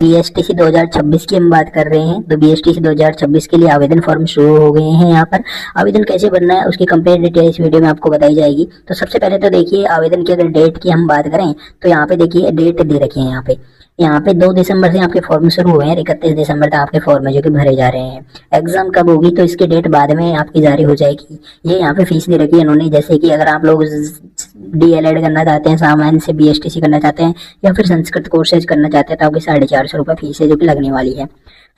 BSTC 2026 की हम बात कर रहे हैं। तो बीएसटीसी 2026 के लिए आवेदन फॉर्म शुरू हो गए हैं। यहाँ पर आवेदन कैसे भरना है उसकी कंप्लीट डिटेल इस वीडियो में आपको बताई जाएगी। तो सबसे पहले तो देखिए आवेदन की अगर डेट की हम बात करें तो यहाँ पे देखिए डेट दे रखी है। यहाँ पे 2 दिसंबर से आपके फॉर्म शुरू हुए हैं, 31 दिसंबर तक आपके फॉर्म है जो कि भरे जा रहे हैं। एग्जाम कब होगी तो इसकी डेट बाद में आपकी जारी हो जाएगी। ये यहाँ पे फीस दे रखी है इन्होंने, जैसे कि अगर आप लोग डीएलएड करना चाहते हैं, सामान्य से बीएसटीसी करना चाहते हैं या फिर संस्कृत कोर्सेज करना चाहते हैं तो आपकी 450 रुपये फीस है जो कि लगने वाली है।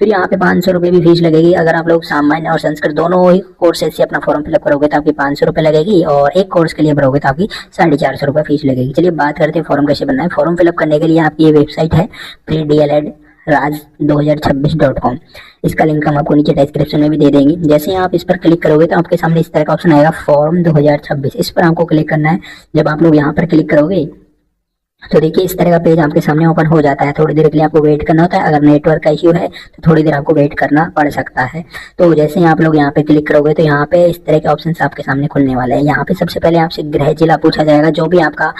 फिर यहाँ पे 500 रुपये भी फीस लगेगी। अगर आप लोग सामान्य और संस्कृत दोनों ही कोर्सेज से अपना फॉर्म फिलअप करोगे तो आपकी 500 रुपये लगेगी और एक कोर्स के लिए भरोगे तो आपकी 450 रुपये फीस लगेगी। चलिए बात करते हैं फॉर्म कैसे बनना है। फॉर्म फिलअप करने के लिए आपकी ये वेबसाइट है pre-dled-raj2026.com। इसका लिंक हम आपको नीचे डिस्क्रिप्शन में भी दे देंगे। जैसे ही आप इस पर क्लिक करोगे तो आपके सामने इस तरह का ऑप्शन आएगा फॉर्म 2026। इस पर आपको क्लिक करना है। जब आप लोग यहाँ पर क्लिक करोगे तो देखिए इस तरह का पेज आपके सामने ओपन हो जाता है। थोड़ी देर के लिए आपको वेट करना होता है। अगर नेटवर्क का इश्यू है तो थोड़ी देर आपको वेट करना पड़ सकता है। तो जैसे ही आप लोग यहाँ पे क्लिक करोगे तो यहाँ पे इस तरह के ऑप्शंस आपके सामने खुलने वाले हैं। यहाँ पे सबसे पहले आपसे गृह जिला पूछा जाएगा, जो भी आपका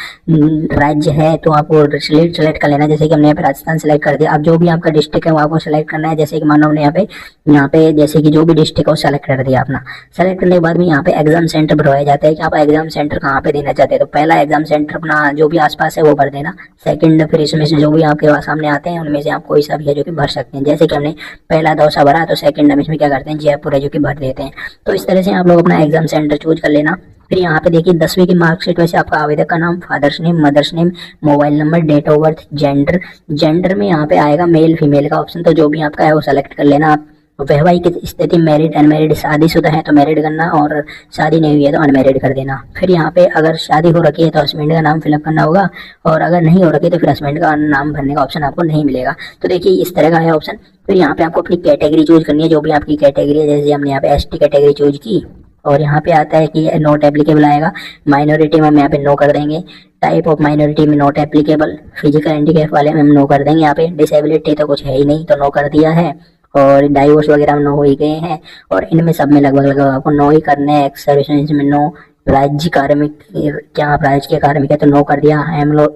राज्य है तो आपको सेलेक्ट कर लेना। जैसे कि हमने यहाँ पे राजस्थान सेलेक्ट कर दिया। अब जो भी आपका डिस्ट्रिक्ट है वो आपको सेलेक्ट करना है। जैसे कि मानो हमने यहाँ पे जैसे कि जो भी डिस्ट्रिक्ट है वो सेलेक्ट कर दिया अपना। सेलेक्ट करने के बाद में यहाँ पे एग्जाम सेंटर भरवाया जाता है कि आप एग्जाम सेंटर कहाँ पे देना चाहते हैं। तो पहला एग्जाम सेंटर अपना जो भी आसपास है वो भर देना। सेकंड फिर इसमें से जो भी आपके सामने आते हैं उनमें से आप कोई सा भी है जो कि भर सकते हैं। जैसे कि हमने पहला दौसा भरा तो सेकंड हम इसमें क्या करते हैं जयपुर है जो कि भर देते हैं। तो इस तरह से आप लोग अपना एग्जाम सेंटर चूज कर लेना। फिर यहाँ पे देखिए 10वीं की मार्कशीट में से आपका आवेदक का नाम, father's name, mother's name, mobile number, date of birth, gender में यहाँ पे आएगा मेल फीमेल का ऑप्शन। तो जो भी आपका है वो सेलेक्ट कर लेना आप। वैवाहिक स्थिति मैरिड अनमैरिड, शादीशुदा है तो मैरिड करना और शादी नहीं हुई है तो अनमैरिड कर देना। फिर यहाँ पे अगर शादी हो रखी है तो हस्बैंड का नाम फिलअप करना होगा और अगर नहीं हो रखी है तो फिर हस्बैंड का नाम भरने का ऑप्शन आपको नहीं मिलेगा। तो देखिए इस तरह का है ऑप्शन। फिर यहाँ पे आपको अपनी कैटेगरी चूज करनी है, जो भी आपकी कैटेगरी है। जैसे हमने यहाँ पे एसटी कैटेगरी चूज की और यहाँ पे आता है कि नॉट एप्लीकेबल आएगा। माइनॉरिटी में हम यहाँ पे नो कर देंगे। टाइप ऑफ माइनॉरिटी में नॉट एप्लीकेबल। फिजिकल हैंडीकैप वाले में हम नो कर देंगे। यहाँ पे डिसेबिलिटी तो कुछ है ही नहीं तो नो कर दिया है। और डाइवोर्स वगैरह में नो हो ही गए हैं और इनमें सब में लगभग आपको नो ही करने हैं। एक्स सर्विस में नो। राज्य कार्मिक, क्या आप राज्य के कार्मिक है तो नो कर दिया।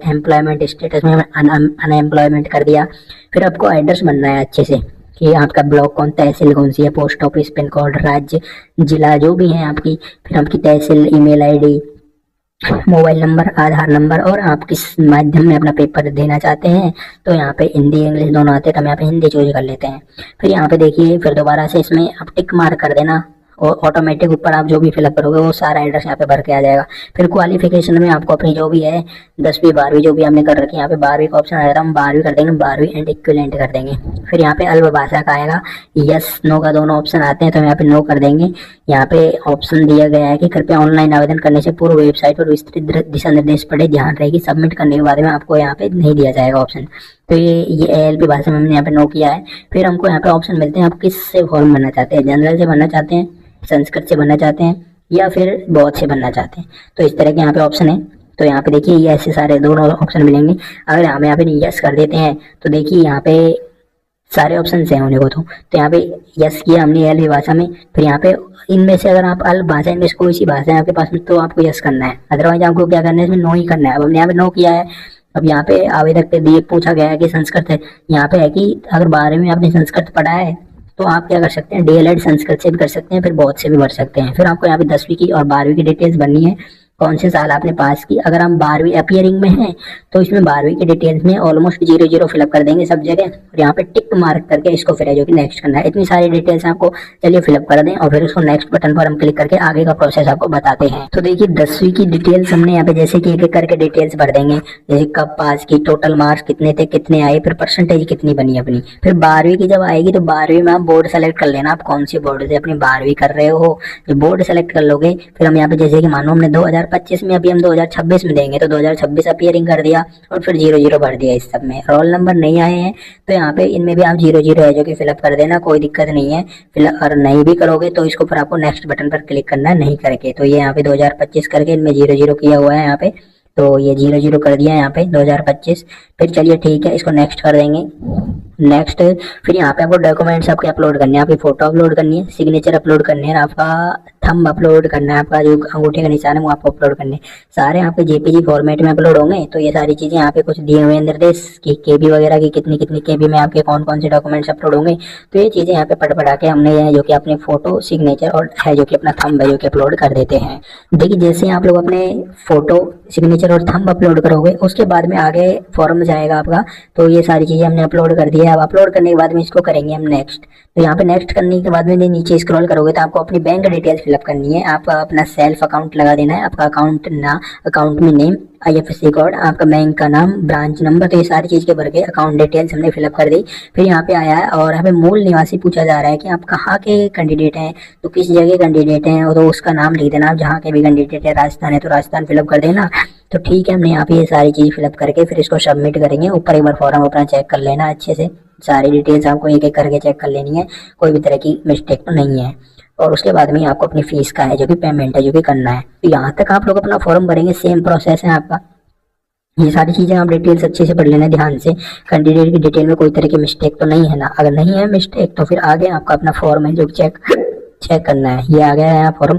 एम्प्लॉयमेंट स्टेटस में अनएम्प्लॉयमेंट कर दिया। फिर आपको एड्रेस बनना है अच्छे से कि आपका ब्लॉक कौन, तहसील कौन सी है, पोस्ट ऑफिस, पिन कोड, राज्य, जिला जो भी है आपकी। फिर आपकी तहसील, ईमेल आईडी, मोबाइल नंबर, आधार नंबर और आप किस माध्यम में अपना पेपर देना चाहते हैं। तो यहाँ पे हिंदी इंग्लिश दोनों आते हैं तो हम यहाँ पे हिंदी चूज कर लेते हैं। फिर यहाँ पे देखिए फिर दोबारा से इसमें आप टिक मार्क कर देना और ऑटोमेटिक ऊपर आप जो भी फिलअप करोगे वो सारा एड्रेस यहाँ पे भर के आ जाएगा। फिर क्वालिफिकेशन में आपको अपनी जो भी है 10वीं 12वीं जो भी हमने कर रखी है, यहाँ पे 12वीं का ऑप्शन आया था, हम 12वीं कर देंगे, 12वीं एंड इक्विवेलेंट कर देंगे। फिर यहाँ पे अल्प भाषा का आएगा, यस नो का दोनों ऑप्शन आते हैं तो हम यहाँ पे नो कर देंगे। यहाँ पे ऑप्शन दिया गया है कि कृपया ऑनलाइन आवेदन करने से पूर्व वेबसाइट पर विस्तृत दिशा निर्देश पढ़े, ध्यान रहेगी सबमिट करने के बाद में आपको यहाँ पे नहीं दिया जाएगा ऑप्शन। तो ये एएलपी भाषा में हमने यहाँ पे नो किया है। फिर हमको यहाँ पे ऑप्शन मिलते हैं आप किस से फॉर्म भरना चाहते हैं, जनरल से भरना चाहते हैं, संस्कृत से भरना चाहते हैं या फिर बौद्ध से भरना चाहते हैं। तो इस तरह के यहाँ पे ऑप्शन है। तो यहाँ पे देखिए ये ऐसे सारे दोनों ऑप्शन मिलेंगे। अगर हम यहाँ पे यस कर देते हैं तो देखिए यहाँ पे सारे ऑप्शन हैं होने को। तो यहाँ पे यस किया हमने एल भाषा में। फिर यहाँ पे इनमें से अगर आप अल्प भाषा इनमें से कोई सी भाषा है आपके पास में तो आपको यस करना है, अदरवाइज आपको क्या करना है इसमें नो ही करना है। अब हमने यहाँ पे नो किया है। अब यहाँ पे आवेदक पे दिए पूछा गया है कि संस्कृत है, यहाँ पे है कि अगर 12वीं में आपने संस्कृत पढ़ा है तो आप क्या कर सकते हैं डीएलएड संस्कृत से भी कर सकते हैं, फिर बौद्ध से भी भर सकते हैं। फिर आपको यहाँ पे 10वीं की और 12वीं की डिटेल्स भरनी है, कौन से साल आपने पास की। अगर हम 12वीं अपीयरिंग में हैं तो इसमें 12वीं की डिटेल्स में ऑलमोस्ट 0 फिलअप कर देंगे सब जगह और यहाँ पे टिक मार्क करके इसको फिर है जो कि नेक्स्ट करना है। इतनी सारी डिटेल्स आपको चलिए फिलअप कर दें और फिर उसको नेक्स्ट बटन पर हम क्लिक करके आगे का प्रोसेस आपको बताते हैं। तो देखिए 10वीं की डिटेल्स हमने यहाँ पे जैसे कि एक एक करके डिटेल्स भर देंगे, जैसे कब पास की, टोटल मार्क्स कितने थे, कितने आए, फिर परसेंटेज कितनी बनी अपनी। फिर 12वीं की जब आएगी तो 12वीं में आप बोर्ड सेलेक्ट कर लेना, आप कौन सी बोर्ड से अपनी 12वीं कर रहे हो। जो बोर्ड सेलेक्ट कर लोगे फिर हम यहाँ पे जैसे कि मानो हमने 2025 में, अभी हम 2026 में देंगे तो 2026 अपीयरिंग कर दिया और फिर 0 भर दिया। इस सब में रोल नंबर नहीं आए हैं तो यहाँ पे इनमें भी आप 0 है जो कि फिलअप कर देना, कोई दिक्कत नहीं है। फिलअप और नहीं भी करोगे तो इसको फिर आपको नेक्स्ट बटन पर क्लिक करना है नहीं करके। तो ये यहाँ पे 2025 करके इनमें 0 किया हुआ है यहाँ पे, तो ये 0 कर दिया यहाँ पे 2025। फिर चलिए ठीक है इसको नेक्स्ट कर देंगे। नेक्स्ट, फिर यहाँ पे आपको डॉक्यूमेंट्स आपके अपलोड करने हैं, आपकी फोटो अपलोड करनी है, सिग्नेचर अपलोड करने हैं, आपका थंब अपलोड करना है, आपका जो अंगूठे का निशान है वो आपको अपलोड करने हैं। सारे आपके जेपीजी फॉर्मेट में अपलोड होंगे। तो ये सारी चीजें यहाँ पे कुछ दिए हुए हैं निर्देश कि केबी वगैरह की कितनी कितनी केबी में आपके कौन कौन से डॉक्यूमेंट्स अपलोड होंगे। तो ये चीजें यहाँ पे पढ़ पढ़ा के हमने ये है जो कि अपने फोटो सिग्नेचर और है जो कि अपना थंब है जो कि अपलोड कर देते हैं। देखिए जैसे आप लोग अपने फोटो सिग्नेचर और थंब अपलोड करोगे उसके बाद में आगे फॉर्म जाएगा आपका। तो ये सारी चीजें हमने अपलोड कर दी है। अब अपलोड करने के बाद में इसको करेंगे हम नेक्स्ट। तो यहाँ पे नेक्स्ट करने के बाद में नीचे स्क्रॉल करोगे तो आपको अपनी बैंक डिटेल्स फिलअप करनी है। आप अपना सेल्फ अकाउंट लगा देना है, आपका अकाउंट ना, अकाउंट में नेम, आईएफएससी कोड, आपका बैंक का नाम, ब्रांच नंबर। तो ये सारी चीज के भर के अकाउंट डिटेल्स हमने फिलअप कर दी। फिर यहाँ पे आया है और हमें मूल निवासी पूछा जा रहा है कि आप कहाँ के कैंडिडेट हैं, तो किस जगह कैंडिडेट हैं, और तो उसका नाम लिख देना। आप जहाँ के भी कैंडिडेट है, राजस्थान है तो राजस्थान फिलअप कर देना। तो ठीक है, हमने यहाँ पे ये सारी चीज फिलअप करके फिर इसको सबमिट करेंगे। ऊपर एक बार फॉर्म अपना चेक कर लेना अच्छे से, सारी डिटेल्स आपको एक एक करके चेक कर लेनी है, कोई भी तरह की मिस्टेक तो नहीं है। और उसके बाद में आपको अपनी फीस का है जो कि पेमेंट है जो कि करना है। तो यहाँ तक आप लोग अपना फॉर्म भरेंगे, सेम प्रोसेस है आपका। ये सारी चीजें आप डिटेल्स अच्छे से पढ़ लेना ध्यान से, कैंडिडेट की डिटेल में कोई तरह की मिस्टेक तो नहीं है ना। अगर नहीं है मिस्टेक तो फिर आगे आपका अपना फॉर्म है जो चेक चेक करना है। ये आ गया है यहाँ फॉर्म।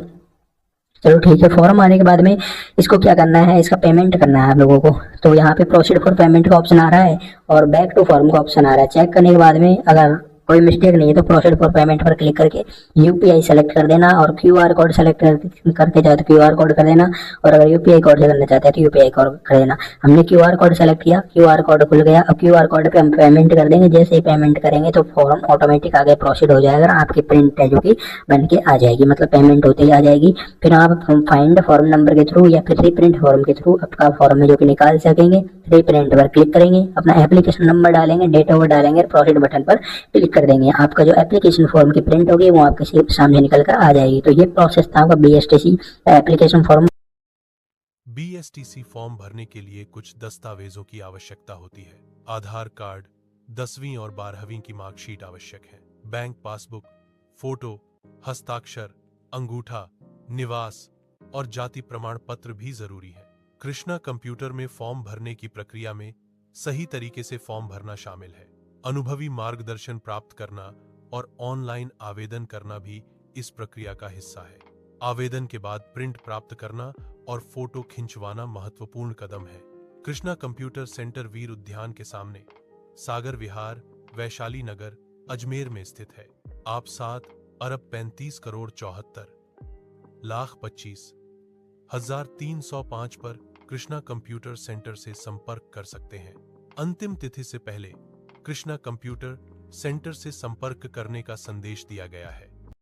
चलो ठीक है, फॉर्म आने के बाद में इसको क्या करना है, इसका पेमेंट करना है आप लोगों को। तो यहाँ पे प्रोसीड फॉर पेमेंट का ऑप्शन आ रहा है और बैक टू फॉर्म का ऑप्शन आ रहा है। चेक करने के बाद में अगर कोई मिस्टेक नहीं है तो प्रोसीड फॉर पेमेंट पर क्लिक करके यूपीआई सेलेक्ट कर देना, और क्यूआर कोड सेलेक्ट करके चाहे तो क्यूआर कोड कर देना, और अगर यूपीआई कोड से करना चाहते हैं तो यूपीआई कोड कर देना। हमने क्यूआर कोड सेलेक्ट किया, क्यूआर कोड खुल गया। अब क्यूआर कोड पे हम पेमेंट कर देंगे। जैसे ही पेमेंट करेंगे तो फॉर्म ऑटोमेटिक आगे प्रोसीड हो जाएगा, आपकी प्रिंट है जो कि बन के आ जाएगी, मतलब पेमेंट होते ही आ जाएगी। फिर आप फाइंड फॉर्म नंबर के थ्रू या फिर रीप्रिंट फॉर्म के थ्रू आपका फॉर्म है जो कि निकाल सकेंगे। रीप्रिंट पर क्लिक करेंगे, अपना एप्लीकेशन नंबर डालेंगे, डेट ऑफ बर्थ डालेंगे, प्रोसीड बटन पर क्लिक कर देंगे। आपका जो एप्लीकेशन फॉर्म की प्रिंट होगी वो आपके सामने निकल कर आ जाएगी। तो ये प्रोसेस था आपका BSTC application form. BSTC form भरने के लिए कुछ दस्तावेजों की आवश्यकता होती है। आधार कार्ड, 10वीं और 12वीं की मार्कशीट आवश्यक है। बैंक पासबुक, फोटो, हस्ताक्षर, अंगूठा, निवास और जाति प्रमाण पत्र भी जरूरी है। कृष्णा कंप्यूटर में फॉर्म भरने की प्रक्रिया में सही तरीके से फॉर्म भरना शामिल है। अनुभवी मार्गदर्शन प्राप्त करना और ऑनलाइन आवेदन करना भी इस प्रक्रिया का हिस्सा है। आवेदन के बाद प्रिंट प्राप्त करना और फोटो खिंचवाना महत्वपूर्ण कदम है। कृष्णा कंप्यूटर सेंटर वीर उद्यान के सामने, सागर विहार, वैशाली नगर, अजमेर में स्थित है। आप 7,35,74,25,305 पर कृष्णा कंप्यूटर सेंटर से संपर्क कर सकते हैं। अंतिम तिथि से पहले कृष्णा कंप्यूटर सेंटर से संपर्क करने का संदेश दिया गया है।